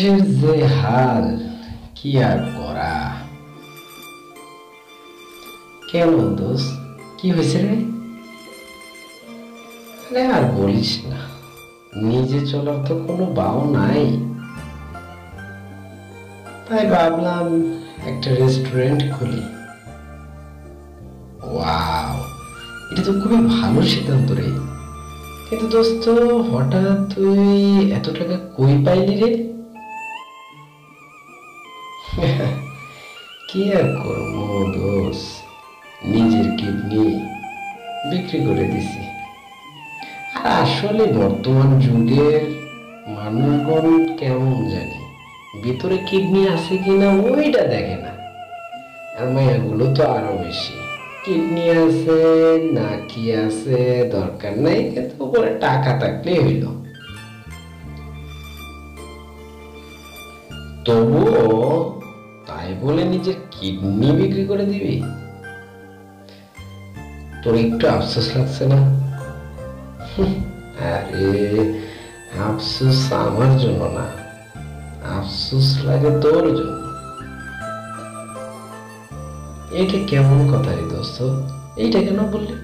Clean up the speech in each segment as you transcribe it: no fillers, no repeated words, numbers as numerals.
এর যে হাল, কি আর করা। কেন দোস্ত, কি হয়েছে রে? আরে আর বলিস না, নিজে চলার তো কোনো বাও নাই। তাই ভাবলাম একটা রেস্টুরেন্ট খুলি। ওয়াও, এটা তো খুবই ভালো সিদ্ধান্ত রে। কিন্তু দোস্ত, হঠাৎ তুই এত টাকা কই পাইলি রে? কি আর করবো দোষ, নিজের কিডনি বিক্রি করে দিছি। আর আসলে বর্তমান যুগের মানুষগণ কেমন জানি, ভিতরে কিডনি আছে কিনা ওইটা দেখে না। আর মায়াগুলো তো আরো বেশি, কিডনি আছে না কি আছে দরকার নাই, কিন্তু উপরে টাকা থাকলেই হইল। তবুও তাই বলে নিজের কিডনি বিক্রি করে দিবি? তোর একটু আফসোস লাগছে না? আরে আফসোস আমার জন্য না, আফসোস লাগে তোর জন্য। এটা কেমন কথা রে দোস্ত, এইটা কেন বললি?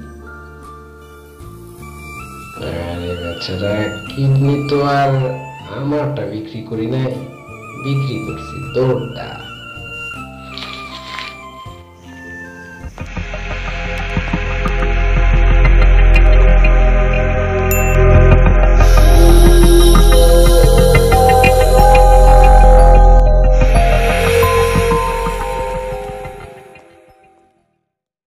আরে বেচারা, কিডনি তো আর আমারটা বিক্রি করি নাই, বিক্রি করছি তোরটা।